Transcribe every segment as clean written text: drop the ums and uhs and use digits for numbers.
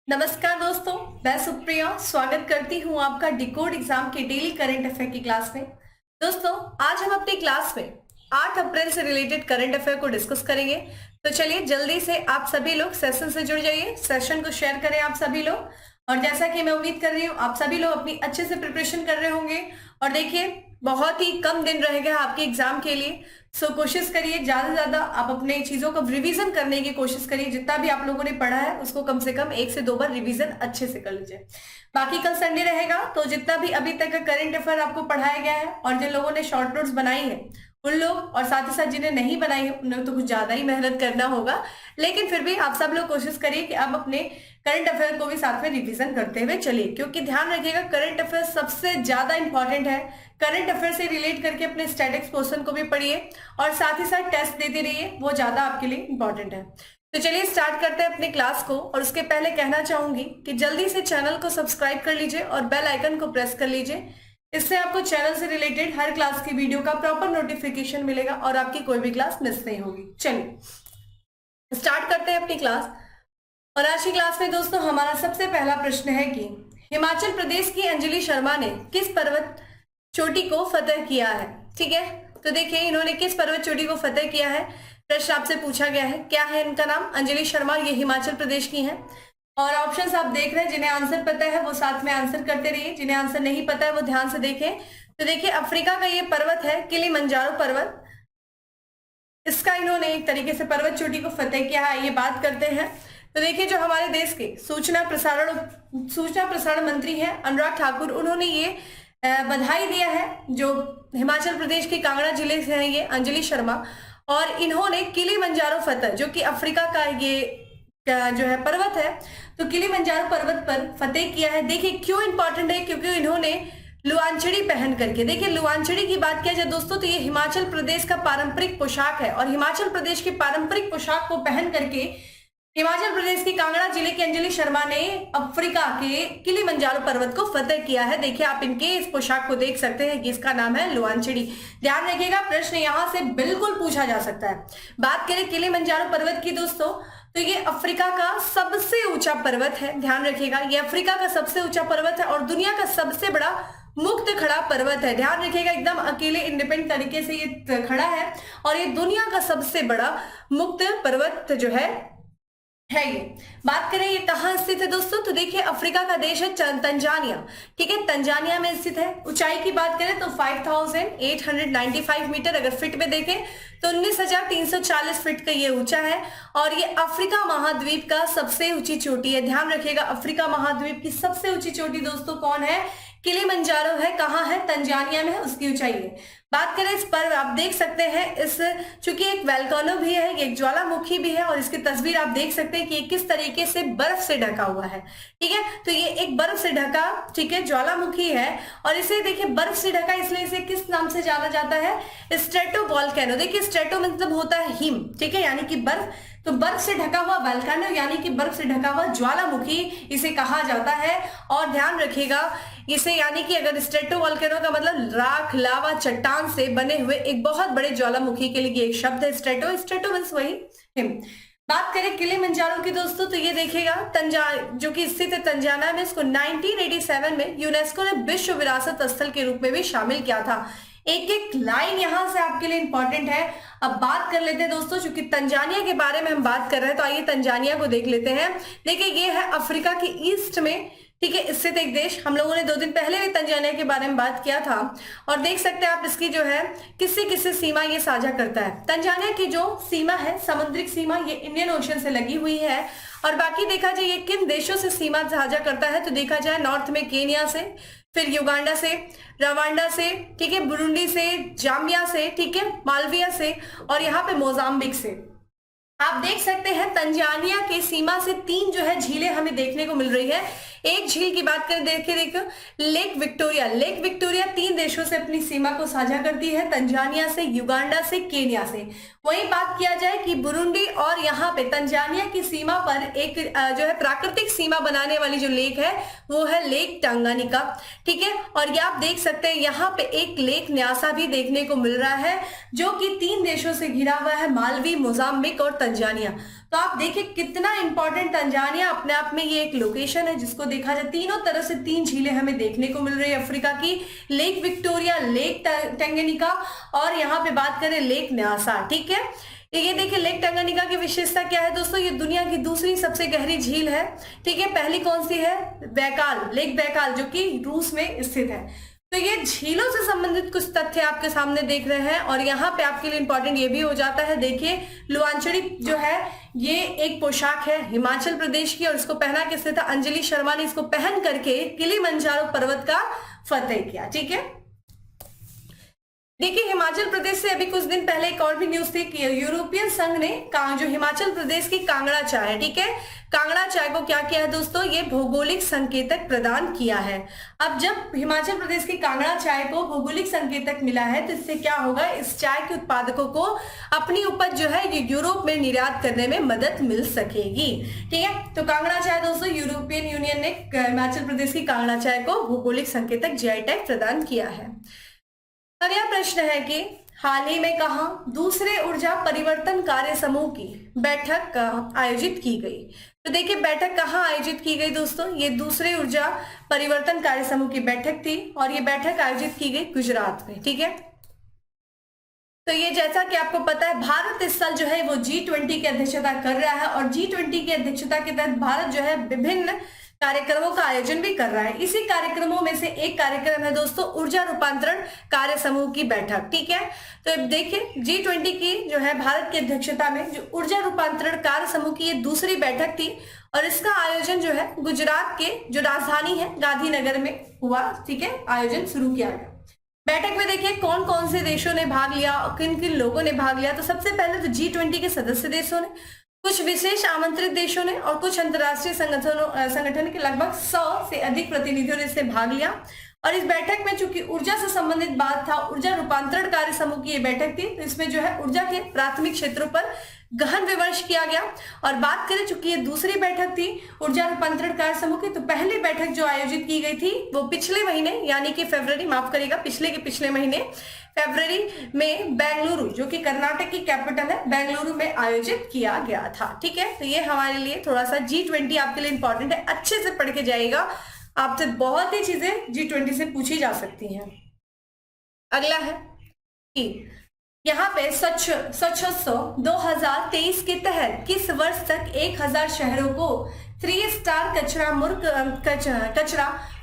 नमस्कार दोस्तों, मैं सुप्रिया स्वागत करती हूँ आपका डिकोड एग्जाम के डेली करंट अफेयर की क्लास में। दोस्तों, आज हम अपनी क्लास में 8 अप्रैल से रिलेटेड करंट अफेयर को डिस्कस करेंगे। तो चलिए जल्दी से आप सभी लोग सेशन से जुड़ जाइए, सेशन को शेयर करें आप सभी लोग। और जैसा कि मैं उम्मीद कर रही हूँ आप सभी लोग अपनी अच्छे से प्रिपरेशन कर रहे होंगे। और देखिए, बहुत ही कम दिन रहेगा आपके एग्जाम के लिए, सो कोशिश करिए ज्यादा से ज्यादा आप अपने चीजों को रिवीजन करने की कोशिश करिए। जितना भी आप लोगों ने पढ़ा है उसको कम से कम 1 से 2 बार रिवीजन अच्छे से कर लीजिए। बाकी कल संडे रहेगा, तो जितना भी अभी तक का करंट अफेयर आपको पढ़ाया गया है और जिन लोगों ने शॉर्ट नोट्स बनाई है उन लोग, और साथ ही साथ जिन्हें नहीं बनाई है उन्हें तो कुछ ज्यादा ही मेहनत करना होगा। लेकिन फिर भी आप सब लोग कोशिश करिए कि आप अपने करंट अफेयर को भी साथ में रिवीजन करते हुए चलिए, क्योंकि ध्यान रखिएगा करंट अफेयर सबसे ज्यादा इंपॉर्टेंट है। करंट अफेयर से रिलेट करके अपने स्टैटिक्स पोर्शन को भी पढ़िए और साथ ही साथ टेस्ट देते रहिए, वो ज्यादा आपके लिए इंपॉर्टेंट है। तो चलिए स्टार्ट करते हैं अपनी क्लास को। और उसके पहले कहना चाहूंगी कि जल्दी से चैनल को सब्सक्राइब कर लीजिए और बेल आइकन को प्रेस कर लीजिए। इससे आपको चैनल से रिलेटेड हर क्लास की वीडियो का प्रॉपर नोटिफिकेशन मिलेगा और आपकी कोई भी क्लास मिस नहीं होगी। चलिए स्टार्ट करते हैं अपनी क्लास। और आज की क्लास में दोस्तों हमारा सबसे पहला प्रश्न है कि हिमाचल प्रदेश की अंजलि शर्मा ने किस पर्वत चोटी को फतेह किया है। ठीक है, तो देखिए इन्होंने किस पर्वत चोटी को फतेह किया है, प्रश्न आपसे पूछा गया है। क्या है इनका नाम? अंजलि शर्मा, ये हिमाचल प्रदेश की हैं। और ऑप्शंस आप देख रहे हैं, जिन्हें आंसर पता है वो साथ में आंसर करते रहिए, जिन्हें आंसर नहीं पता है वो ध्यान से देखें। तो देखिए अफ्रीका का ये पर्वत है किलिमंजारो पर्वत, इसका इन्होंने एक तरीके से पर्वत चोटी को फतेह किया है, ये बात करते हैं। तो देखिए जो हमारे देश के सूचना प्रसारण मंत्री हैं अनुराग ठाकुर, उन्होंने ये बधाई दिया है जो हिमाचल प्रदेश के कांगड़ा जिले से है ये अंजलि शर्मा, और इन्होंने किलिमंजारो फतेह, जो कि अफ्रीका का ये जो है पर्वत है, तो किलिमंजारो पर्वत पर फतेह किया है। देखिए क्यों इंपॉर्टेंट है, क्योंकि इन्होंने लुआंचड़ी पहन करके, देखिए लुआंचड़ी की बात किया जाए दोस्तों तो ये हिमाचल प्रदेश का पारंपरिक पोशाक है। और हिमाचल प्रदेश की पारंपरिक पोशाक को पहन करके हिमाचल प्रदेश की कांगड़ा जिले की अंजलि शर्मा ने अफ्रीका के किलिमंजारो पर्वत को फतेह किया है। देखिए आप इनके इस पोशाक को देख सकते हैं कि इसका नाम है लुआंचड़ी। ध्यान रखिएगा प्रश्न यहां से बिल्कुल पूछा जा सकता है। बात करें किलिमंजारो पर्वत की दोस्तों, तो ये अफ्रीका का सबसे ऊंचा पर्वत है। ध्यान रखिएगा ये अफ्रीका का सबसे ऊंचा पर्वत है और दुनिया का सबसे बड़ा मुक्त खड़ा पर्वत है। ध्यान रखिएगा एकदम अकेले इंडिपेंडेंट तरीके से ये खड़ा है और ये दुनिया का सबसे बड़ा मुक्त पर्वत जो है ये। बात करें ये कहाँ स्थित है दोस्तों, तो देखिए अफ्रीका का देश है तंजानिया। ठीक है, तंजानिया में स्थित है। ऊंचाई की बात करें तो 5895 मीटर, अगर फीट में देखें तो 19,340 फीट का ये ऊंचा है और ये अफ्रीका महाद्वीप का सबसे ऊंची चोटी है। ध्यान रखिएगा अफ्रीका महाद्वीप की सबसे ऊंची चोटी दोस्तों कौन है? किलिमंजारो है। कहाँ है? तंजानिया में है, उसकी ऊंचाई है। बात करें इस पर, आप देख सकते हैं इस, चूंकि एक वोल्केनो भी है, एक ज्वालामुखी भी है और इसकी तस्वीर आप देख सकते हैं कि किस तरीके से बर्फ से ढका हुआ है। ठीक है, तो ये एक बर्फ से ढका, ठीक है, ज्वालामुखी है और इसे देखिए बर्फ से ढका, इसलिए इसे किस नाम से जाना जाता है? Strato volcano. देखिए स्ट्रेटो मतलब होता है हिम, ठीक है, यानी कि बर्फ, तो बर्फ से ढका हुआ वोल्केनो यानी कि बर्फ से ढका हुआ ज्वालामुखी इसे कहा जाता है। और ध्यान रखिएगा इसे, यानी कि अगर स्ट्रेटो वोल्केनो का मतलब राख, लावा, चट्टान से बने हुए एक बहुत बड़े ज्वालामुखी के लिए एक शब्द है स्ट्रेटो। स्ट्रेटो मींस वही हिम। बात करें किलिमंजारो की दोस्तों, तो ये देखिएगा जो कि स्थित है तंजानिया में, इसको 1987 में यूनेस्को ने विश्व विरासत स्थल के रूप में भी शामिल किया था। एक एक लाइन यहां से आपके लिए इंपॉर्टेंट है। अब बात कर लेते हैं दोस्तों, चूंकि तंजानिया के बारे में हम बात कर रहे हैं तो आइए तंजानिया को देख लेते हैं। देखिए ये है अफ्रीका की ईस्ट में, ठीक है, स्थित एक देश। हम लोगों ने 2 दिन पहले भी तंजानिया के बारे में बात किया था और देख सकते हैं आप इसकी जो है किससे किससे सीमा ये साझा करता है। तंजानिया की जो सीमा है, समुद्रिक सीमा, ये इंडियन ओशन से लगी हुई है। और बाकी देखा जाए ये किन देशों से सीमा साझा करता है, तो देखा जाए नॉर्थ में केन्या से, फिर युगांडा से, रवांडा से, ठीक है, बुरुंडी से, जाम्बिया से, ठीक है, मालविया से और यहाँ पे मोजाम्बिक से। आप देख सकते हैं तंजानिया के सीमा से 3 जो है झीलें हमें देखने को मिल रही है। एक झील की बात करें, देखो लेक विक्टोरिया। लेक विक्टोरिया 3 देशों से अपनी सीमा को साझा करती है, तंजानिया से, युगांडा से, केन्या से। वहीं बात किया जाए कि बुरुंडी और यहाँ पे तंजानिया की सीमा पर एक जो है प्राकृतिक सीमा बनाने वाली जो लेक है वो है लेक टांगानिका। ठीक है, और ये आप देख सकते हैं यहाँ पे एक लेक न्यासा भी देखने को मिल रहा है जो कि 3 देशों से घिरा हुआ है, मालवी, मोजाम्बिक और तंजानिया। तो आप देखिए कितना इंपॉर्टेंट तंजानिया अपने आप में ये एक लोकेशन है जिसको देखा जाए तीनों तरफ से 3 झीलें हमें देखने को मिल रही है अफ्रीका की, लेक विक्टोरिया, लेक टंगनिका और यहाँ पे बात करें लेक न्यासा। ठीक है, ये देखिए लेक टंगनिका की विशेषता क्या है दोस्तों, ये दुनिया की दूसरी सबसे गहरी झील है। ठीक है, पहली कौन सी है, बैकाल, लेक बैकाल जो कि रूस में स्थित है। तो ये झीलों से संबंधित कुछ तथ्य आपके सामने देख रहे हैं और यहाँ पे आपके लिए इंपॉर्टेंट ये भी हो जाता है, देखिए लुआंचड़ी जो है ये एक पोशाक है हिमाचल प्रदेश की और इसको पहना किसने था, अंजलि शर्मा ने इसको पहन करके किलिमंजारो पर्वत का फतेह किया। ठीक है, देखिए हिमाचल प्रदेश से अभी कुछ दिन पहले एक और भी न्यूज थी कि यूरोपियन संघ ने जो हिमाचल प्रदेश की कांगड़ा चाय है, ठीक है, कांगड़ा चाय को क्या किया है दोस्तों, ये भौगोलिक संकेतक प्रदान किया है। अब जब हिमाचल प्रदेश की कांगड़ा चाय को भौगोलिक संकेतक मिला है तो इससे क्या होगा, इस चाय के उत्पादकों को अपनी उपज जो है ये यूरोप में निर्यात करने में मदद मिल सकेगी। ठीक है, तो कांगड़ा चाय दोस्तों यूरोपियन यूनियन ने हिमाचल प्रदेश की कांगड़ा चाय को भौगोलिक संकेतक जीआई टैग प्रदान किया है। अगला प्रश्न है कि हाल ही में कहां दूसरे ऊर्जा परिवर्तन कार्य समूह की बैठक आयोजित की गई। तो देखिए बैठक कहां आयोजित की गई दोस्तों, ये दूसरे ऊर्जा परिवर्तन कार्य समूह की बैठक थी और ये बैठक आयोजित की गई गुजरात में। ठीक है, तो ये जैसा कि आपको पता है भारत इस साल जो है वो G20 की अध्यक्षता कर रहा है और G20 की अध्यक्षता के तहत भारत जो है विभिन्न कार्यक्रमों का आयोजन भी कर रहा है। इसी कार्यक्रमों में से एक कार्यक्रम है दोस्तों ऊर्जा रूपांतरण कार्य समूह की बैठक। ठीक है, तो अब देखिए G20 की जो है भारत की अध्यक्षता में जो ऊर्जा रूपांतरण कार्य समूह की ये दूसरी बैठक थी और इसका आयोजन जो है गुजरात के जो राजधानी है गांधीनगर में हुआ। ठीक है, आयोजन शुरू किया गया। बैठक में देखिए कौन कौन से देशों ने भाग लिया और किन किन लोगों ने भाग लिया। तो सबसे पहले तो G20 के सदस्य देशों ने, कुछ विशेष आमंत्रित देशों ने और कुछ अंतर्राष्ट्रीय संगठन के लगभग 100 से अधिक प्रतिनिधियों ने इसमें भाग लिया। और इस बैठक में चूंकि ऊर्जा से संबंधित बात था, ऊर्जा रूपांतरण कार्य समूह की ये बैठक थी, तो इसमें जो है ऊर्जा के प्राथमिक क्षेत्रों पर गहन विमर्श किया गया। और बात करें चूंकि ये दूसरी बैठक थी ऊर्जा रूपांतरण कार्य समूह की, तो पहली बैठक जो आयोजित की गई थी वो पिछले महीने यानी कि फरवरी, माफ करिएगा पिछले के पिछले महीने फरवरी में बेंगलुरु जो कि कर्नाटक की कैपिटल है बेंगलुरु में आयोजित किया गया था। ठीक है, तो ये हमारे लिए थोड़ा सा G20 आपके लिए इंपॉर्टेंट है, अच्छे से पढ़ के जाइएगा, आपसे बहुत ही चीजें G20 से पूछी जा सकती हैं। अगला है कि यहाँ पे स्वच्छोत्सव 2023 के तहत किस वर्ष तक 1000 शहरों को 3 स्टार कचरा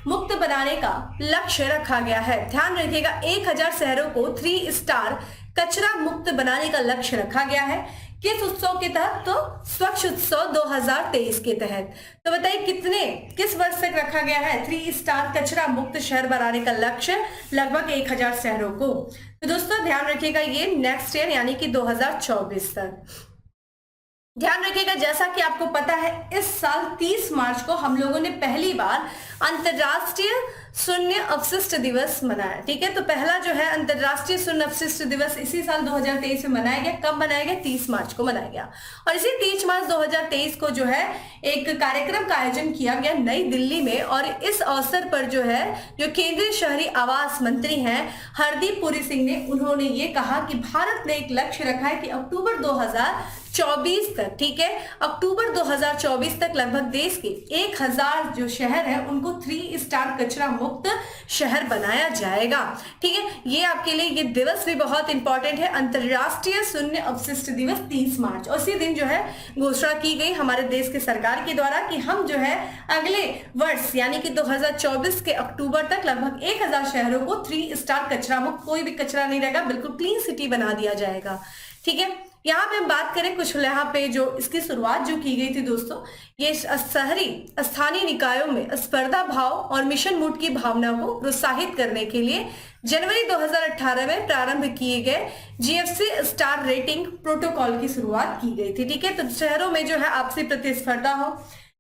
मुक्त बनाने का लक्ष्य रखा गया है। ध्यान रखिएगा 1000 शहरों को 3 स्टार कचरा मुक्त बनाने का लक्ष्य रखा गया है। किस उत्सव के तहत, तो स्वच्छ उत्सव 2023 के तहत। तो बताइए किस वर्ष तक रखा गया है 3 स्टार कचरा मुक्त शहर बनाने का लक्ष्य, लगभग 1000 शहरों को। तो दोस्तों ध्यान रखिएगा ये नेक्स्ट ईयर यानी कि 2024 तक। ध्यान रखिएगा जैसा कि आपको पता है इस साल 30 मार्च को हम लोगों ने पहली बार अंतरराष्ट्रीय शून्य अपशिष्ट दिवस मनाया। ठीक है, तो पहला जो है अंतरराष्ट्रीय शून्य अपशिष्ट दिवस इसी साल 2023 में मनाया गया। कब मनाया गया, 30 मार्च को मनाया गया। और इसी 30 मार्च 2023 को जो है एक कार्यक्रम का आयोजन किया गया नई दिल्ली में और इस अवसर पर जो है जो केंद्रीय शहरी आवास मंत्री हैं हरदीप पुरी सिंह ने, उन्होंने ये कहा कि भारत ने एक लक्ष्य रखा है कि अक्टूबर 2024 तक, ठीक है, अक्टूबर 2024 तक लगभग देश के 1000 जो शहर है उनको 3 स्टार कचरा मुक्त शहर बनाया जाएगा। ठीक है, ये आपके लिए ये दिवस भी बहुत इंपॉर्टेंट है, अंतरराष्ट्रीय शून्य अपशिष्ट दिवस 30 मार्च। उसी दिन जो है घोषणा की गई हमारे देश के सरकार के द्वारा कि हम जो है अगले वर्ष यानी कि 2024 के अक्टूबर तक लगभग 1000 शहरों को 3 स्टार कचरा मुक्त, कोई भी कचरा नहीं रहेगा, बिल्कुल क्लीन सिटी बना दिया जाएगा। ठीक है, यहाँ पे हम बात करें कुछ यहाँ पे जो इसकी शुरुआत जो की गई थी दोस्तों, ये शहरी स्थानीय निकायों में स्पर्धा भाव और मिशन मूड की भावना को प्रोत्साहित करने के लिए जनवरी 2018 में प्रारंभ किए गए GFC स्टार रेटिंग प्रोटोकॉल की शुरुआत की गई थी। ठीक है, तो शहरों में जो है आपसी प्रतिस्पर्धा हो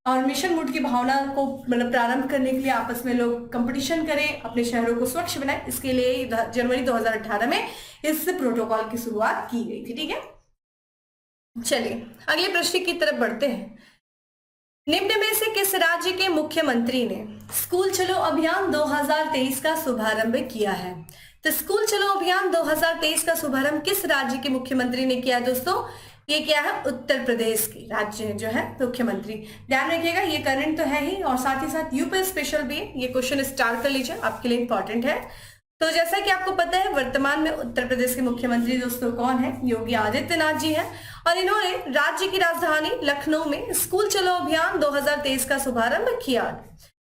और मिशन मूड की भावना को मतलब प्रारंभ करने के लिए आपस में लोग कंपटीशन करें, अपने शहरों को स्वच्छ बनाएं, इसके लिए जनवरी 2018 में इस प्रोटोकॉल की शुरुआत की गई थी। ठीक है, चलिए अगले प्रश्न की तरफ बढ़ते हैं। निम्न में से किस राज्य के मुख्यमंत्री ने स्कूल चलो अभियान 2023 का शुभारंभ किया है? तो स्कूल चलो अभियान 2023 का शुभारंभ किस राज्य के मुख्यमंत्री ने किया दोस्तों? ये क्या है, उत्तर प्रदेश की राज्य जो है मुख्यमंत्री। ध्यान रखिएगा, ये करंट तो है ही और साथ ही साथ यूपी स्पेशल भी है, ये क्वेश्चन स्टार कर लीजिए, आपके लिए इंपॉर्टेंट है। तो जैसा कि आपको पता है, वर्तमान में उत्तर प्रदेश के मुख्यमंत्री दोस्तों कौन है, योगी आदित्यनाथ जी हैं और इन्होंने राज्य की राजधानी लखनऊ में स्कूल चलो अभियान 2023 का शुभारंभ किया।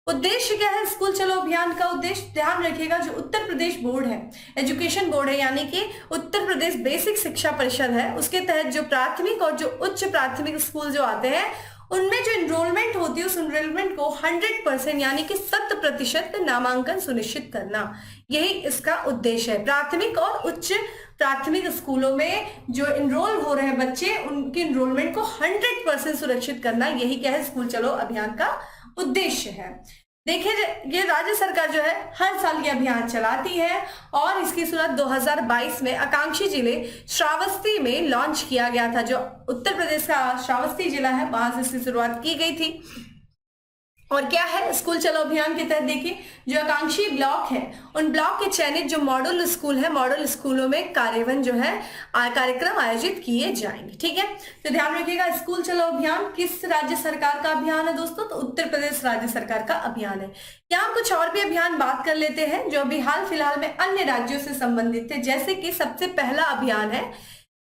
उद्देश्य क्या है स्कूल चलो अभियान का? उद्देश्य ध्यान रखिएगा, जो उत्तर प्रदेश बोर्ड है, एजुकेशन बोर्ड है, यानी कि उत्तर प्रदेश बेसिक शिक्षा परिषद है, उसके तहत जो प्राथमिक और जो उच्च प्राथमिक स्कूल जो आते हैं उनमें जो एनरोलमेंट होती है उस एनरोलमेंट को 100% यानी कि 100% नामांकन सुनिश्चित करना, यही इसका उद्देश्य है। प्राथमिक और उच्च प्राथमिक स्कूलों में जो एनरोल हो रहे हैं बच्चे, उनकी एनरोलमेंट को 100% सुरक्षित करना, यही क्या है स्कूल चलो अभियान का उद्देश्य है। देखिए, ये राज्य सरकार जो है हर साल ये अभियान चलाती है और इसकी शुरुआत 2022 में आकांक्षी जिले श्रावस्ती में लॉन्च किया गया था। जो उत्तर प्रदेश का श्रावस्ती जिला है वहां से इसकी शुरुआत की गई थी। और क्या है स्कूल चलो अभियान के तहत, देखिए जो आकांक्षी ब्लॉक है उन ब्लॉक के चयनित जो मॉडल स्कूल है, मॉडल स्कूलों में कार्यान्वयन जो है कार्यक्रम आयोजित किए जाएंगे। ठीक है, तो ध्यान रखिएगा, स्कूल चलो अभियान किस राज्य सरकार का अभियान है दोस्तों? तो उत्तर प्रदेश राज्य सरकार का अभियान है। यहाँ कुछ और भी अभियान बात कर लेते हैं जो अभी हाल फिलहाल में अन्य राज्यों से संबंधित थे। जैसे कि सबसे पहला अभियान है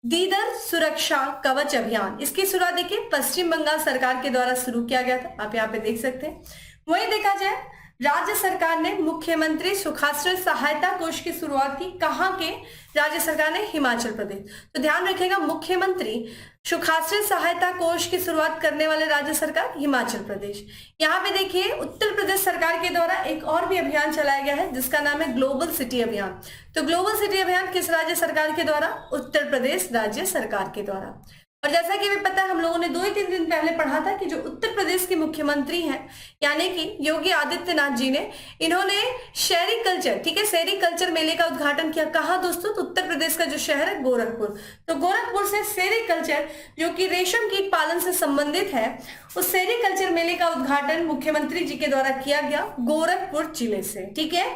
दीदर सुरक्षा कवच अभियान। इसकी शुरुआत देखिए पश्चिम बंगाल सरकार के द्वारा शुरू किया गया था, आप यहाँ पे देख सकते हैं। वहीं देखा जाए राज्य सरकार ने मुख्यमंत्री सुखाश्रय सहायता कोष की शुरुआत की, कहाँ के? राज्य सरकार ने हिमाचल प्रदेश। तो ध्यान रखिएगा, मुख्यमंत्री सुखाश्रय सहायता कोष की शुरुआत करने वाले राज्य सरकार हिमाचल प्रदेश। यहाँ पे देखिए उत्तर प्रदेश सरकार के द्वारा एक और भी अभियान चलाया गया है जिसका नाम है ग्लोबल सिटी अभियान। तो ग्लोबल सिटी अभियान किस राज्य सरकार के द्वारा? उत्तर प्रदेश राज्य सरकार के द्वारा। और जैसा कि हमें पता है, हम लोगों ने 2-3 दिन पहले पढ़ा था कि जो उत्तर प्रदेश के मुख्यमंत्री हैं यानी कि योगी आदित्यनाथ जी ने, इन्होंने सेरीकल्चर, ठीक है, सेरीकल्चर मेले का उद्घाटन किया। कहाँ दोस्तों? तो उत्तर प्रदेश का जो शहर है गोरखपुर। तो गोरखपुर से सेरीकल्चर जो कि रेशम कीट पालन से संबंधित है, उस सेरीकल्चर मेले का उद्घाटन मुख्यमंत्री जी के द्वारा किया गया गोरखपुर जिले से। ठीक है,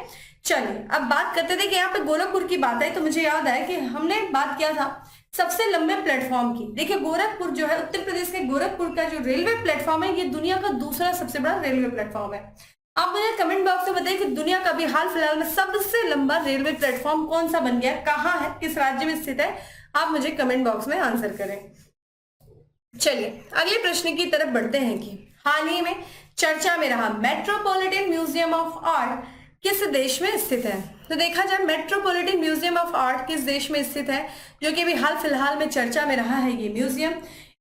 चलिए अब बात करते थे कि यहाँ पे गोरखपुर की बात है तो मुझे याद आया कि हमने बात किया था सबसे लंबे प्लेटफॉर्म की। देखिए गोरखपुर जो है उत्तर प्रदेश के गोरखपुर का जो रेलवे प्लेटफॉर्म है, ये दुनिया का दूसरा सबसे बड़ा रेलवे प्लेटफॉर्म है। आप मुझे कमेंट बॉक्स में बताइए कि दुनिया का भी हाल फिलहाल में सबसे लंबा रेलवे प्लेटफॉर्म कौन सा बन गया, कहाँ है, किस राज्य में स्थित है? आप मुझे कमेंट बॉक्स में आंसर करें। चलिए अगले प्रश्न की तरफ बढ़ते हैं कि हाल ही में चर्चा में रहा मेट्रोपॉलिटन म्यूजियम ऑफ आर्ट किस देश में स्थित है? तो देखा जाए मेट्रोपॉलिटन म्यूजियम ऑफ आर्ट किस देश में स्थित है, जो कि अभी हाल फिलहाल में चर्चा में रहा है ये म्यूजियम?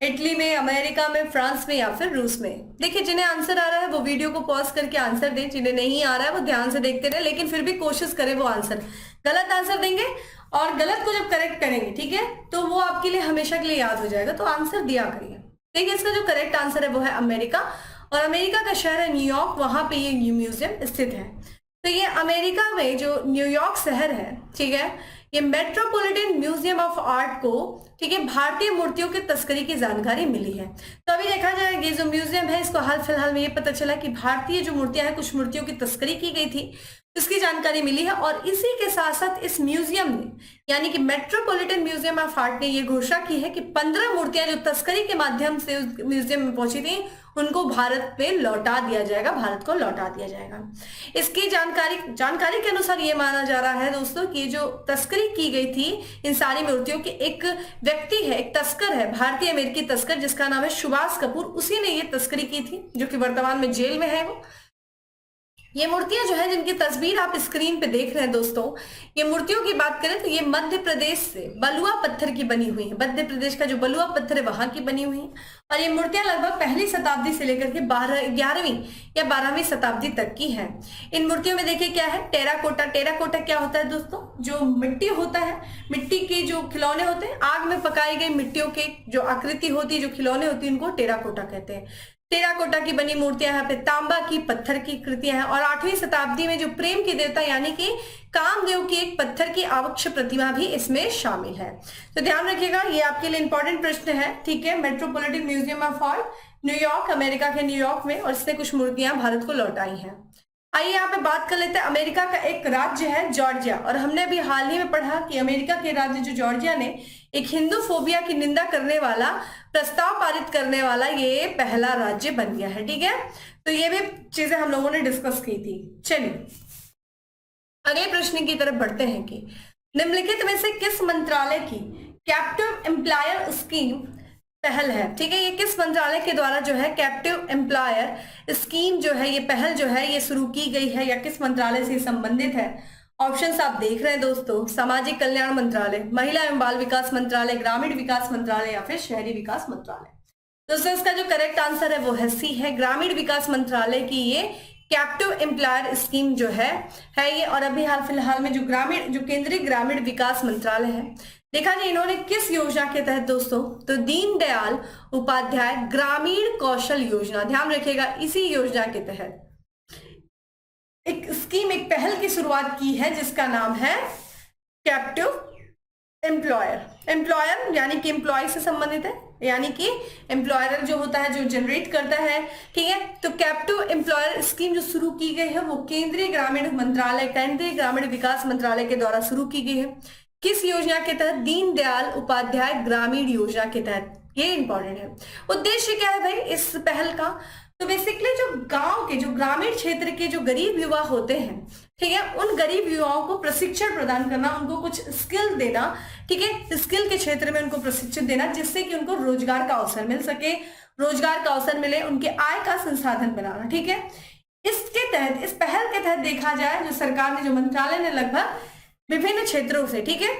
इटली में, अमेरिका में, फ्रांस में या फिर रूस में? देखिए जिन्हें आंसर आ रहा है वो वीडियो को पॉज करके आंसर दें, जिन्हें नहीं आ रहा है वो ध्यान से देखते रहे, लेकिन फिर भी कोशिश करें वो आंसर। गलत आंसर देंगे और गलत को जब करेक्ट करेंगे, ठीक है, तो वो आपके लिए हमेशा के लिए याद हो जाएगा, तो आंसर दिया करिए। देखिए इसका जो करेक्ट आंसर है वो है अमेरिका, और अमेरिका का शहर है न्यूयॉर्क, वहां पे ये म्यूजियम स्थित है। तो ये अमेरिका में जो न्यूयॉर्क शहर है, ठीक है, ये मेट्रोपॉलिटन म्यूजियम ऑफ आर्ट को, ठीक है, भारतीय मूर्तियों की तस्करी की जानकारी मिली है। तो अभी देखा जाए ये जो म्यूजियम है, इसको हाल फिलहाल में ये पता चला कि भारतीय जो मूर्तियां हैं, कुछ मूर्तियों की तस्करी की गई थी, इसकी जानकारी मिली है। और इसी के साथ साथ इस म्यूजियम ने, यानी कि मेट्रोपॉलिटन म्यूजियम ऑफ आर्ट ने ये घोषणा की है कि 15 मूर्तियां जो तस्करी के माध्यम से उस म्यूजियम में पहुंची थी, उनको भारत पे लौटा दिया जाएगा, भारत को लौटा दिया जाएगा। इसकी जानकारी के अनुसार ये माना जा रहा है दोस्तों कि जो तस्करी की गई थी इन सारी मूर्तियों की, एक व्यक्ति है, एक तस्कर है, भारतीय अमेरिकी तस्कर जिसका नाम है सुभाष कपूर, उसी ने ये तस्करी की थी, जो कि वर्तमान में जेल में है वो। ये मूर्तियां जो है जिनकी तस्वीर आप स्क्रीन पे देख रहे हैं दोस्तों, ये मूर्तियों की बात करें तो ये मध्य प्रदेश से बलुआ पत्थर की बनी हुई है, मध्य प्रदेश का जो बलुआ पत्थर है वहां की बनी हुई है। और ये मूर्तियां लगभग पहली शताब्दी से लेकर के 11वीं या 12वीं शताब्दी तक की है। इन मूर्तियों में देखिए क्या है, टेराकोटा। टेराकोटा क्या होता है दोस्तों? जो मिट्टी होता है, मिट्टी के जो खिलौने होते हैं, आग में पकाई गई मिट्टियों के जो आकृति होती है, जो खिलौने होती है, उनको टेराकोटा कहते हैं। टेराकोटा की बनी मूर्तियां, यहाँ पे तांबा की, पत्थर की कृतियां हैं। और 8वीं शताब्दी में जो प्रेम की देवता यानी कि कामदेव की एक पत्थर की आवक्ष प्रतिमा भी इसमें शामिल है। तो ध्यान रखिएगा, ये आपके लिए इंपॉर्टेंट प्रश्न है, ठीक है। Metropolitan museum of art New York, America के न्यूयॉर्क में, और इसने कुछ मूर्तियां भारत को लौटाई हैं। आइए यहाँ पे बात कर लेते हैं अमेरिका का एक राज्य है जॉर्जिया, और हमने अभी हाल ही में पढ़ा कि अमेरिका के राज्य जो जॉर्जिया ने एक हिंदू फोबिया की निंदा करने वाला प्रस्ताव पारित करने वाला ये पहला राज्य बन गया है। ठीक है, तो ये भी चीजें हम लोगों ने डिस्कस की थी। चलिए अगले प्रश्न की तरफ बढ़ते हैं कि निम्नलिखित में से किस मंत्रालय की कैप्टिव एम्प्लॉयर स्कीम पहल है। ठीक है, ये किस मंत्रालय के द्वारा जो है कैप्टिव एम्प्लॉयर स्कीम जो है ये पहल जो है ये शुरू की गई है, या किस मंत्रालय से संबंधित है। ऑप्शंस आप देख रहे हैं दोस्तों, सामाजिक कल्याण मंत्रालय, महिला एवं बाल विकास मंत्रालय, ग्रामीण विकास मंत्रालय या फिर शहरी विकास मंत्रालय। दोस्तों इसका जो करेक्ट आंसर है वो है सी है, ग्रामीण विकास मंत्रालय की ये कैप्टिव एम्प्लॉयर स्कीम जो है ये। और अभी हाल फिलहाल में जो केंद्रीय ग्रामीण विकास मंत्रालय है, देखा जाए इन्होंने किस योजना के तहत दोस्तों, तो दीनदयाल उपाध्याय ग्रामीण कौशल योजना, ध्यान रखिएगा, इसी योजना के तहत एक स्कीम, एक पहल की शुरुआत की है जिसका नाम है कैप्टिव एम्प्लॉयर। एम्प्लॉयर यानी कि एम्प्लॉय से संबंधित है, यानी कि एम्प्लॉयर जो होता है जो जनरेट करता है। ठीक है, तो कैप्टिव एम्प्लॉयर स्कीम जो शुरू की गई है वो केंद्रीय ग्रामीण मंत्रालय, केंद्रीय ग्रामीण विकास मंत्रालय के द्वारा शुरू की गई है। किस योजना के तहत? दीनदयाल उपाध्याय ग्रामीण योजना के तहत। ये इंपॉर्टेंट है। उद्देश्य क्या है भाई इस पहल का? तो बेसिकली जो गांव के, जो ग्रामीण क्षेत्र के जो गरीब युवा होते हैं, ठीक है, उन गरीब युवाओं को प्रशिक्षण प्रदान करना, उनको कुछ स्किल देना। ठीक है, स्किल के क्षेत्र में उनको प्रशिक्षण देना जिससे कि उनको रोजगार का अवसर मिल सके, रोजगार का अवसर मिले, उनके आय का संसाधन बनाना। ठीक है, इसके तहत, इस पहल के तहत देखा जाए जो सरकार ने, जो मंत्रालय ने लगभग विभिन्न क्षेत्रों से, ठीक है,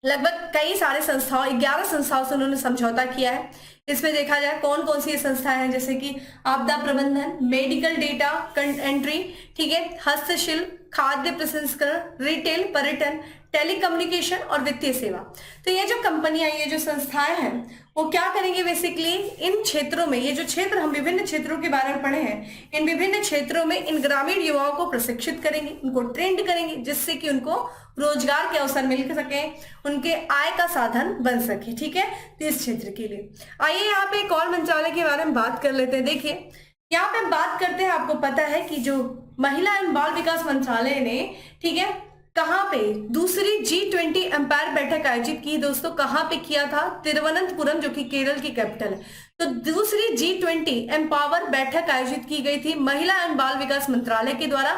लगभग कई सारे संस्थाओं, 11 संस्थाओं से उन्होंने समझौता किया है। इसमें देखा जाए कौन कौन सी संस्थाएं हैं, जैसे कि आपदा प्रबंधन, मेडिकल डेटा एंट्री, ठीक है, हस्तशिल्प, खाद्य प्रसंस्करण, रिटेल, पर्यटन, टेलीकम्युनिकेशन और वित्तीय सेवा। तो ये जो कंपनियां, ये जो संस्थाएं हैं वो क्या करेंगे बेसिकली इन क्षेत्रों में, ये जो क्षेत्र हम विभिन्न क्षेत्रों के बारे में पढ़े हैं, इन विभिन्न क्षेत्रों में इन ग्रामीण युवाओं को प्रशिक्षित करेंगे, उनको ट्रेंड करेंगे जिससे कि उनको रोजगार के अवसर मिल सके, उनके आय का साधन बन सके। ठीक है, तो इस क्षेत्र के लिए आइए यहाँ पे एक और मंत्रालय के बारे में बात कर लेते हैं। देखिए यहाँ पे बात करते हैं, आपको पता है कि जो महिला एवं बाल विकास मंत्रालय ने, ठीक है, कहां पे दूसरी G20 एम्पायर बैठक आयोजित की दोस्तों, कहां पे किया था? तिरुवनंतपुरम, जो कि केरल की कैपिटल है। तो दूसरी G20 एम्पावर बैठक आयोजित की गई थी महिला एवं बाल विकास मंत्रालय के द्वारा।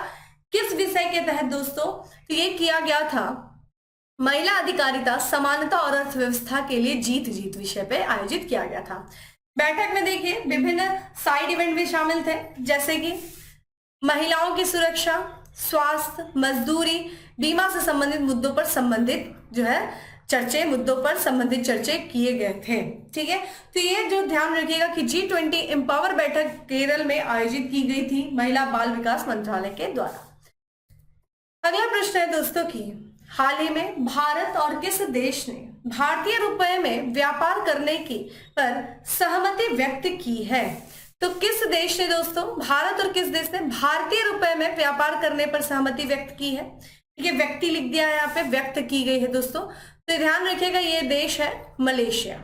किस विषय के तहत दोस्तों? तो ये किया गया था महिला अधिकारिता, समानता और अर्थव्यवस्था के लिए जीत जीत विषय पे आयोजित किया गया था। बैठक में देखिए विभिन्न साइड इवेंट भी शामिल थे, जैसे कि महिलाओं की सुरक्षा, स्वास्थ्य, मजदूरी, बीमा से संबंधित मुद्दों पर संबंधित जो है मुद्दों पर संबंधित चर्चे किए गए थे। ठीक है, तो ये जो ध्यान रखिएगा कि G20 एम्पावर बैठक केरल में आयोजित की गई थी महिला बाल विकास मंत्रालय के द्वारा। अगला प्रश्न है दोस्तों कि हाल ही में भारत और किस देश ने भारतीय रुपए में व्यापार करने की पर सहमति व्यक्त की है? तो किस देश ने दोस्तों, भारत और किस देश ने भारतीय रुपए में व्यापार करने पर सहमति व्यक्त की है? ठीक है, व्यक्ति लिख दिया है यहाँ पे, व्यक्त की गई है दोस्तों। तो ध्यान रखिएगा ये देश है मलेशिया।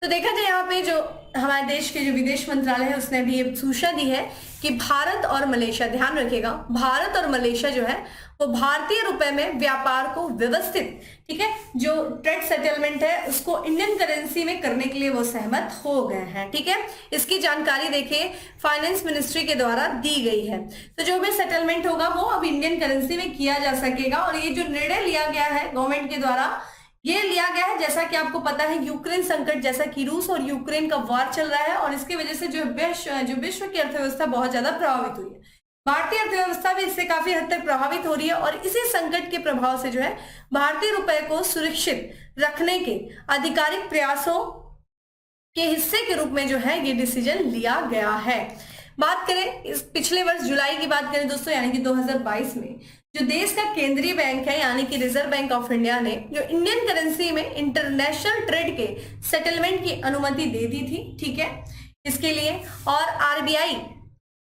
तो देखा जाए यहाँ पे जो हमारे देश के जो विदेश मंत्रालय है उसने भी ये सूचना दी है कि भारत और मलेशिया, ध्यान रखिएगा, भारत और मलेशिया जो है वो भारतीय रुपए में व्यापार को व्यवस्थित, ठीक है, जो ट्रेड सेटलमेंट है उसको इंडियन करेंसी में करने के लिए वो सहमत हो गए हैं। ठीक है, इसकी जानकारी देखिए फाइनेंस मिनिस्ट्री के द्वारा दी गई है। तो जो भी सेटलमेंट होगा वो अब इंडियन करेंसी में किया जा सकेगा। और ये जो निर्णय लिया गया है गवर्नमेंट के द्वारा, ये लिया गया है जैसा कि आपको पता है यूक्रेन संकट, जैसा कि रूस और यूक्रेन का वार चल रहा है और इसकी वजह से जो विश्व की अर्थव्यवस्था बहुत ज्यादा प्रभावित हुई है, भारतीय अर्थव्यवस्था भी इससे काफी हद तक प्रभावित हो रही है। और इसी संकट के प्रभाव से जो है भारतीय रुपए को सुरक्षित रखने के आधिकारिक प्रयासों के हिस्से के रूप में जो है ये डिसीजन लिया गया है। बात करें इस पिछले वर्ष जुलाई की बात करें दोस्तों, यानी कि 2022 में जो देश का केंद्रीय बैंक है यानी कि रिजर्व बैंक ऑफ इंडिया ने जो इंडियन करेंसी में इंटरनेशनल ट्रेड के सेटलमेंट की अनुमति दे दी थी। ठीक है, इसके लिए और आरबीआई,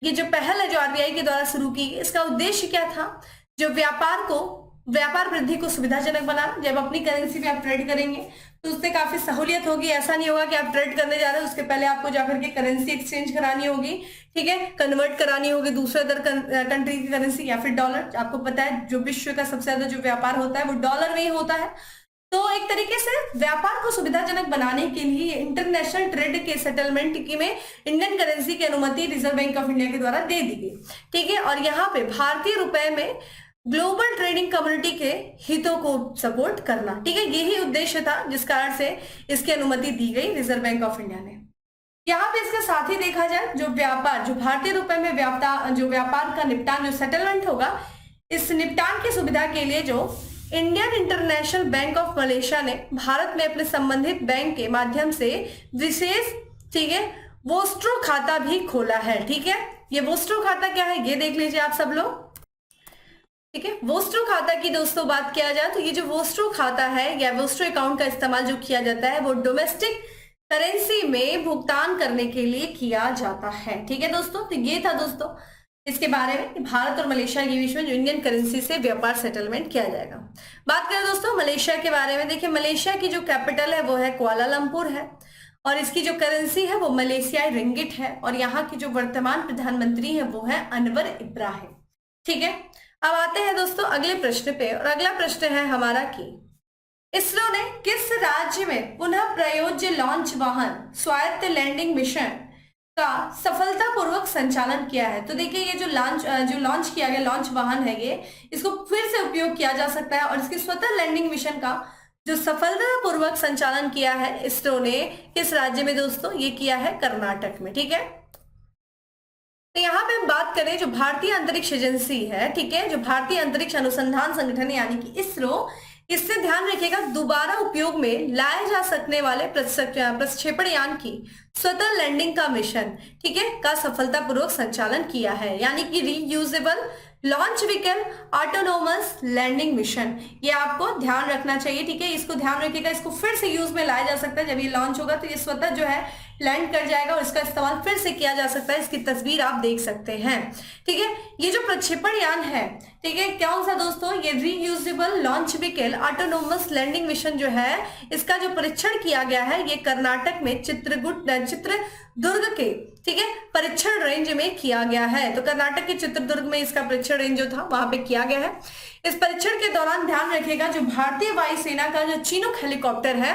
ये जो पहल है जो आरबीआई के द्वारा शुरू की, इसका उद्देश्य क्या था? जो व्यापार वृद्धि को सुविधाजनक बनाना। जब अपनी करेंसी में आप ट्रेड करेंगे तो उससे काफी सहूलियत होगी। ऐसा नहीं होगा कि आप ट्रेड करने जा रहे हो उसके पहले आपको जाकर के करेंसी एक्सचेंज करानी होगी, ठीक है, कन्वर्ट करानी होगी दूसरे अदर कंट्री की करेंसी या फिर डॉलर। आपको पता है जो विश्व का सबसे ज्यादा जो व्यापार होता है वो डॉलर में ही होता है। तो एक तरीके से व्यापार को सुविधाजनक बनाने के लिए इंटरनेशनल ट्रेड के सेटलमेंट की में इंडियन करेंसी की अनुमति रिजर्व बैंक ऑफ इंडिया के द्वारा दे दी गई, ठीक है। और यहाँ पे भारतीय रुपए में ग्लोबल ट्रेडिंग कम्युनिटी के हितों को सपोर्ट करना, ठीक है, यही उद्देश्य था जिस कारण से इसकी अनुमति दी गई रिजर्व बैंक ऑफ इंडिया ने। यहाँ पे इसके साथ ही देखा जाए जो व्यापार, जो भारतीय रुपए में व्यापार का निपटान, जो सेटलमेंट होगा, इस निपटान की सुविधा के लिए जो Indian international bank of Malaysia ने भारत में अपने संबंधित बैंक के माध्यम से विशेष, ठीक है, वोस्ट्रो खाता भी खोला है, ठीक है। ये वोस्ट्रो खाता क्या है ये देख लीजिए आप सब लोग, ठीक है। वोस्ट्रो खाता की दोस्तों बात किया जाए तो ये जो वोस्ट्रो खाता है या वोस्ट्रो अकाउंट का इस्तेमाल जो किया जाता है वो डोमेस्टिक करेंसी में भुगतान करने के लिए किया जाता है, ठीक है दोस्तों। तो ये था दोस्तों इसके बारे में कि भारत और मलेशिया के बीच में जो इंडियन करेंसी से व्यापार सेटलमेंट किया जाएगा। बात करें दोस्तों मलेशिया के बारे में, देखिए मलेशिया की जो कैपिटल है वो है कुआलालंपुर है और इसकी जो करेंसी है वो मलेशियाई रिंगिट है और यहाँ की जो वर्तमान प्रधानमंत्री है वो है अनवर इब्राहिम, ठीक है। अब आते हैं दोस्तों अगले प्रश्न पे और अगला प्रश्न है हमारा कि इसरो ने किस राज्य में पुनः प्रयोज्य लॉन्च वाहन स्वायत्त लैंडिंग मिशन का सफलतापूर्वक संचालन किया है। तो देखिए ये जो लॉन्च किया गया लॉन्च वाहन है ये, इसको फिर से उपयोग किया जा सकता है और इसके स्वतः लैंडिंग मिशन का जो सफलतापूर्वक संचालन किया है इसरो ने किस राज्य में दोस्तों, ये किया है कर्नाटक में, ठीक है। तो यहाँ पे हम बात करें जो भारतीय अंतरिक्ष एजेंसी है, ठीक है, जो भारतीय अंतरिक्ष अनुसंधान संगठन यानी कि इसरो, इससे ध्यान रखिएगा दोबारा उपयोग में लाए जा सकने वाले प्रक्षेपण यान की स्वतः लैंडिंग का मिशन, ठीक है, का सफलतापूर्वक संचालन किया है, यानी कि reusable launch vehicle autonomous landing mission. ये आपको ध्यान रखना चाहिए, ठीक है, इसको ध्यान रखिएगा। इसको फिर से यूज में लाया जा सकता है, जब ये लॉन्च होगा तो ये स्वतः जो है लैंड कर जाएगा और इसका इस्तेमाल फिर से किया जा सकता है। इसकी तस्वीर आप देख सकते हैं, ठीक है। ये जो प्रक्षेपण यान है, ठीक है, कौन सा दोस्तों, ये reusable launch vehicle autonomous landing mission जो है, इसका जो परीक्षण किया गया है ये कर्नाटक में चित्रदुर्ग के, ठीक है, परीक्षण रेंज में किया गया है। तो कर्नाटक के चित्रदुर्ग में इसका परीक्षण रेंज जो था वहां पे किया गया है। इस परीक्षण के दौरान ध्यान रखिएगा जो भारतीय वायुसेना का जो चिनूक हेलीकॉप्टर है,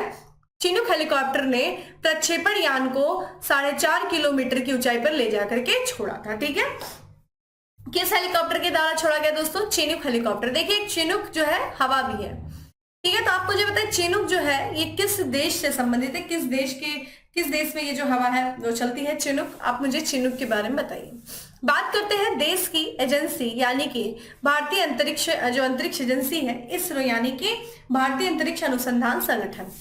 चिनूक हेलीकॉप्टर ने प्रक्षेपण यान को 4.5 किलोमीटर की ऊंचाई पर ले जाकर के छोड़ा था, ठीक है। किस हेलीकॉप्टर के द्वारा छोड़ा गया दोस्तों, चिनूक हेलीकॉप्टर। देखिए चिनूक जो है हवा भी है, ठीक है। तो आपको जो बताए चिनूक जो है ये किस देश से संबंधित है, किस देश में ये जो हवा है वो चलती है चिनूक, आप मुझे चिनूक के बारे में बताइए। बात करते हैं देश की एजेंसी यानी कि भारतीय अंतरिक्ष एजेंसी है इसरो, यानी कि भारतीय अंतरिक्ष अनुसंधान संगठन।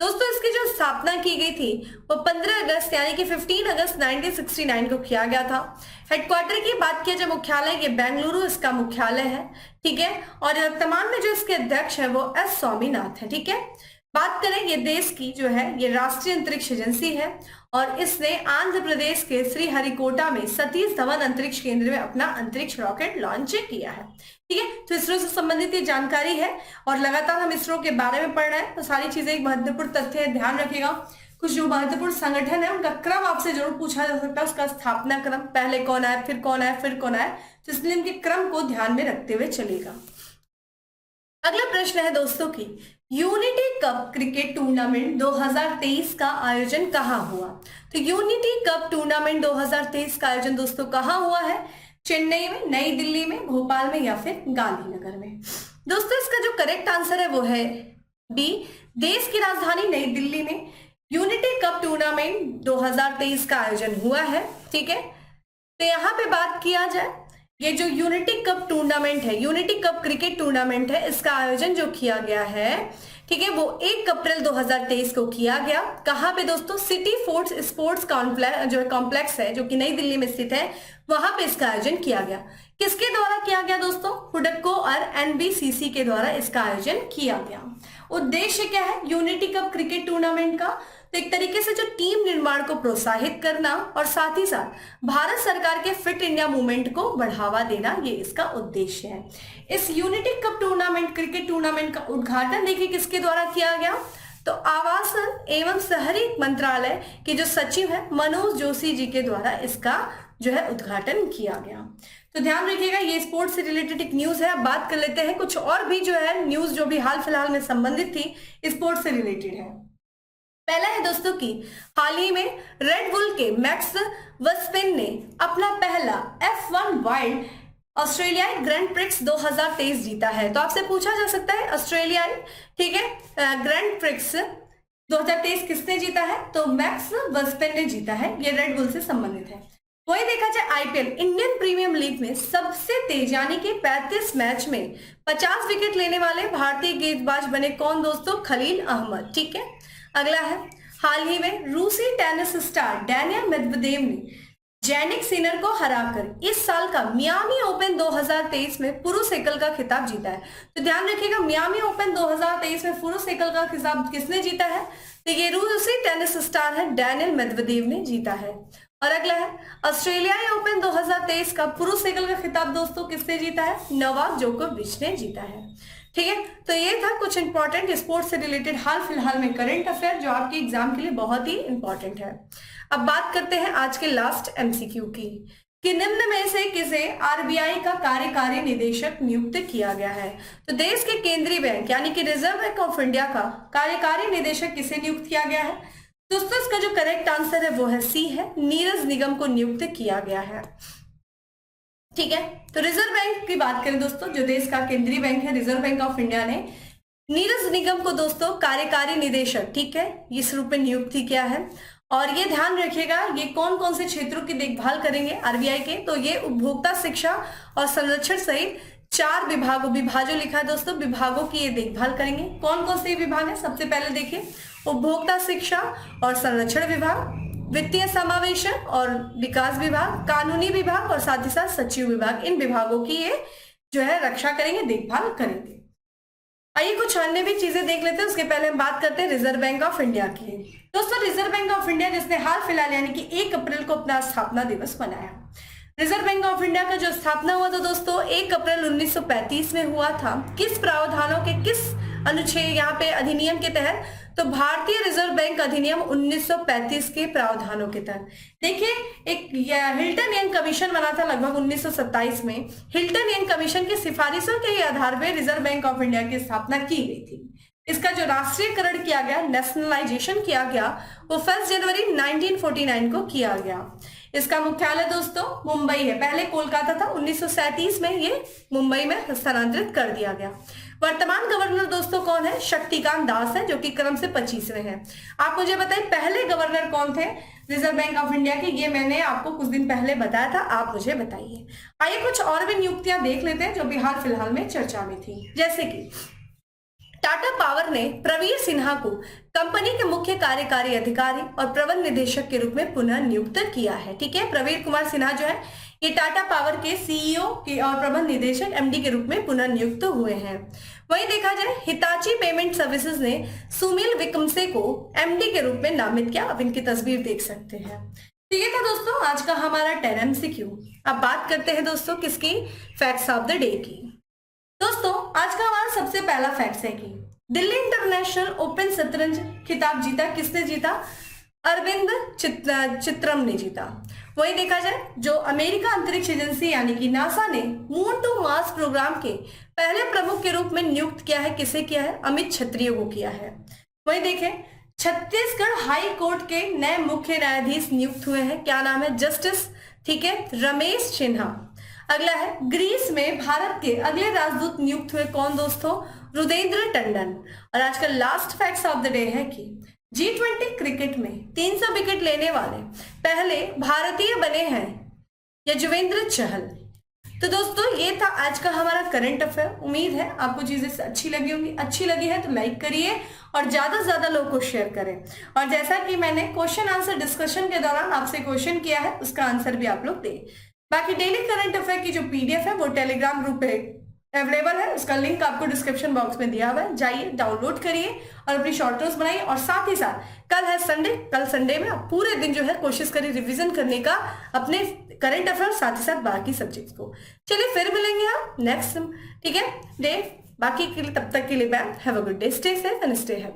दोस्तों इसकी जो स्थापना की गई थी वो 15 अगस्त यानी कि 15 अगस्त 1969 को किया गया था। हेडक्वार्टर की बात किया जाए, मुख्यालय ये बेंगलुरु इसका मुख्यालय है, ठीक है। और वर्तमान में जो इसके अध्यक्ष है वो एस स्वामीनाथ है, ठीक है। बात करें ये देश की जो है ये राष्ट्रीय अंतरिक्ष एजेंसी है और इसने आंध्र प्रदेश के श्रीहरिकोटा में सतीश धवन अंतरिक्ष केंद्र में अपना अंतरिक्ष रॉकेट लॉन्च किया है, ठीक है। तो इसरो से संबंधित ये जानकारी है और लगातार हम इसरो के बारे में पढ़ रहे हैं, तो सारी चीजें एक महत्वपूर्ण तथ्य है, ध्यान रखिएगा। कुछ जो महत्वपूर्ण संगठन है उनका क्रम आपसे जरूर पूछा जा सकता है, उसका स्थापना क्रम, पहले कौन आए, फिर कौन आए, फिर कौन आए, तो इसलिए उनके क्रम को ध्यान में रखते हुए चलेगा। अगला प्रश्न है दोस्तों की यूनिटी कप क्रिकेट टूर्नामेंट 2023 का आयोजन कहाँ हुआ। तो यूनिटी कप टूर्नामेंट 2023 का आयोजन दोस्तों कहाँ हुआ है, चेन्नई में, नई दिल्ली में, भोपाल में या फिर गांधीनगर में। दोस्तों इसका जो करेक्ट आंसर है वो है बी, देश की राजधानी नई दिल्ली में यूनिटी कप टूर्नामेंट 2023 का आयोजन हुआ है, ठीक है। तो यहाँ पे बात किया जाए ये जो यूनिटी कप टूर्नामेंट है, यूनिटी कप क्रिकेट टूर्नामेंट है, इसका आयोजन जो किया गया है, ठीक है, वो 1 अप्रैल 2023 को किया गया। कहाँ पे दोस्तों, सिटी फोर्ट्स स्पोर्ट्स कॉम्प्लेक्स है जो कि नई दिल्ली में स्थित है, वहां पे इसका आयोजन किया गया। किसके द्वारा किया गया दोस्तों, हुडको और एनबीसीसी के द्वारा इसका आयोजन किया गया। उद्देश्य क्या है यूनिटी कप क्रिकेट टूर्नामेंट का, तो एक तरीके से जो टीम निर्माण को प्रोत्साहित करना और साथ ही साथ भारत सरकार के फिट इंडिया मूवमेंट को बढ़ावा देना, ये इसका उद्देश्य है। इस unity cup tournament cricket tournament का उद्घाटन देखिए किसके द्वारा किया गया, तो आवास एवं शहरी मंत्रालय के जो सचिव है मनोज जोशी जी के द्वारा इसका जो है उद्घाटन किया गया। तो ध्यान रखिएगा, ये स्पोर्ट्स से रिलेटेड एक न्यूज है। अब बात कर लेते हैं कुछ और भी जो है न्यूज जो भी हाल फिलहाल में संबंधित थी, स्पोर्ट्स से रिलेटेड है। पहला है दोस्तों कि हाल ही में रेड बुल के मैक्स वर्स्टेपेन ने अपना पहला F1 वाइल्ड ऑस्ट्रेलियाई ग्रैंड प्रिक्स 2023 जीता है। तो आपसे पूछा जा सकता है ऑस्ट्रेलियाई, ठीक है, ग्रैंड प्रिक्स 2023 किसने जीता है? तो मैक्स वर्स्टेपेन ने जीता है। ये रेड बुल से संबंधित है। वही देखा जाए आईपीएल इंडियन प्रीमियर लीग में सबसे तेज यानी कि 35 मैच में 50 विकेट लेने वाले भारतीय गेंदबाज बने कौन दोस्तों? खलील अहमद, ठीक है। अगला है, हाल ही में रूसी टेनिस स्टार डैनियल मेदवेदेव ने जैनिक सिनर को हराकर इस साल का मियामी ओपन 2023 में पुरुष एकल का खिताब जीता है। तो ध्यान रखिएगा, मियामी ओपन 2023 में पुरुष एकल का खिताब किसने जीता है? तो ये रूसी टेनिस स्टार है डैनियल मेदवेदेव ने जीता है। और अगला है, ऑस्ट्रेलियाई ओपन 2023 का पुरुष एकल का खिताब दोस्तों किसने जीता है? नोवाक जोकोविच ने जीता है, ठीक है। तो ये था कुछ इंपॉर्टेंट स्पोर्ट्स से रिलेटेड हाल फिलहाल में करंट अफेयर जो आपके एग्जाम के लिए बहुत ही इंपॉर्टेंट है। अब बात करते हैं आज के लास्ट एमसीक्यू की कि निम्न में से किसे आरबीआई का कार्यकारी निदेशक नियुक्त किया गया है? तो देश के केंद्रीय बैंक यानी कि रिजर्व बैंक ऑफ इंडिया का कार्यकारी निदेशक किसे नियुक्त किया गया है? दोस्तों इसका जो करेक्ट आंसर है वो है सी है, नीरज निगम को नियुक्त किया गया है, ठीक है। तो रिजर्व बैंक की बात करें दोस्तों, जो देश का केंद्रीय बैंक है रिजर्व बैंक ऑफ इंडिया ने नीरज निगम को दोस्तों कार्यकारी निदेशक, ठीक है, इस रूप में नियुक्ति किया है। और ये ध्यान रखिएगा ये कौन कौन से क्षेत्रों की देखभाल करेंगे आरबीआई के? तो ये उपभोक्ता शिक्षा और संरक्षण सहित 4 विभागों लिखा है दोस्तों, विभागों की ये देखभाल करेंगे। कौन कौन से विभाग है? सबसे पहले देखिए उपभोक्ता शिक्षा और संरक्षण विभाग, वित्तीय समावेशन और विकास विभाग, कानूनी विभाग और साथ ही साथ सचिव विभाग। इन विभागों की ये जो है रक्षा करेंगे, देखभाल करेंगे। आइए कुछ अन्य भी चीजें देख लेते हैं, उसके पहले हम बात करते हैं रिजर्व बैंक ऑफ इंडिया की। दोस्तों रिजर्व बैंक ऑफ इंडिया जिसने हाल फिलहाल यानी कि 1 अप्रैल को अपना स्थापना दिवस मनाया। रिजर्व बैंक ऑफ इंडिया का जो स्थापना हुआ था दोस्तों 1 अप्रैल 1935 में हुआ था। किस प्रावधानों के किस अनुच्छेद यहाँ पे अधिनियम के तहत? तो भारतीय रिजर्व बैंक अधिनियम 1935 के प्रावधानों के तहत। देखिए एक हिल्टन यंग कमीशन बना था लगभग 1927 में। हिल्टन यंग कमीशन की सिफारिशों के आधार पर रिजर्व बैंक ऑफ इंडिया की स्थापना की गई थी। इसका जो राष्ट्रीयकरण किया गया, नेशनलाइजेशन किया गया, वो 1 जनवरी 1949 को किया गया। इसका मुख्यालय दोस्तों मुंबई है। पहले कोलकाता था, 1937 में ये मुंबई में स्थानांतरित कर दिया गया। वर्तमान गवर्नर दोस्तों कौन है? शक्तिकांत दास है, जो कि क्रम से 25वें हैं। आप मुझे बताइए पहले गवर्नर कौन थे रिजर्व बैंक ऑफ इंडिया के? ये मैंने आपको कुछ दिन पहले बताया था, आप मुझे बताइए। आइए कुछ और भी नियुक्तियां देख लेते हैं जो भी हाल फिलहाल में चर्चा में थी। जैसे कि टाटा पावर ने प्रवीर सिन्हा को कंपनी के मुख्य कार्यकारी अधिकारी और प्रबंध निदेशक के रूप में पुनः नियुक्त किया है, ठीक है। प्रवीर कुमार सिन्हा जो है ये टाटा पावर के सीईओ के और प्रबंध निदेशक एमडी के रूप में पुनः नियुक्त हुए हैं। वहीं देखा जाए हिताची पेमेंट सर्विसेज ने सुमिल विक्रमसे को एमडी के रूप में नामित किया। अब इनकी तस्वीर देख सकते हैं। तो ये था दोस्तों आज का हमारा 10 MCQ। अब बात करते हैं दोस्तों किसकी? फैक्ट्स ऑफ द डे की। दोस्तों आज का हमारा सबसे पहला फैक्ट है कि दिल्ली इंटरनेशनल ओपन शतरंज खिताब जीता किसने जीता? अरविंद चित्रम ने जीता। वही देखा जाए जो अमेरिका अंतरिक्ष एजेंसी यानी कि नासा ने मून टू मार्स प्रोग्राम के पहले प्रमुख के रूप में नियुक्त किया है, किसे किया है? अमित क्षत्रिय को किया है। वही देखें छत्तीसगढ़ हाई कोर्ट के नए मुख्य न्यायाधीश नियुक्त हुए हैं। क्या नाम है? जस्टिस, ठीक है, रमेश सिन्हा। अगला है ग्रीस में भारत के अगले राजदूत नियुक्त हुए कौन दोस्तों? रुदेंद्र टंडन। और आज का last facts of the day है कि G20 क्रिकेट में 300 विकेट लेने वाले पहले भारतीय बने हैं यजुवेंद्र चहल। तो दोस्तों ये था आज का हमारा करंट अफेयर। उम्मीद है आपको चीजें अच्छी लगी होंगी। अच्छी लगी है तो लाइक करिए और ज्यादा से ज्यादा लोगों को शेयर करें। और जैसा कि मैंने क्वेश्चन आंसर डिस्कशन के दौरान आपसे क्वेश्चन किया है उसका आंसर भी आप लोग दें। बाकी डेली करंट अफेयर की जो PDF है वो टेलीग्राम ग्रुप पे अवेलेबल है, उसका लिंक आपको डिस्क्रिप्शन बॉक्स में दिया हुआ है। जाइए डाउनलोड करिए और अपनी शॉर्ट नोट्स बनाइए। और साथ ही साथ कल है संडे, कल संडे में आप पूरे दिन जो है कोशिश करिए रिवीजन करने का अपने करंट अफेयर साथ ही साथ बाकी सब्जेक्ट्स को। चलिए फिर मिलेंगे हम नेक्स्ट, ठीक है, डे। बाकी के लिए तब तक के लिए bye. Have a good day, stay safe and stay happy.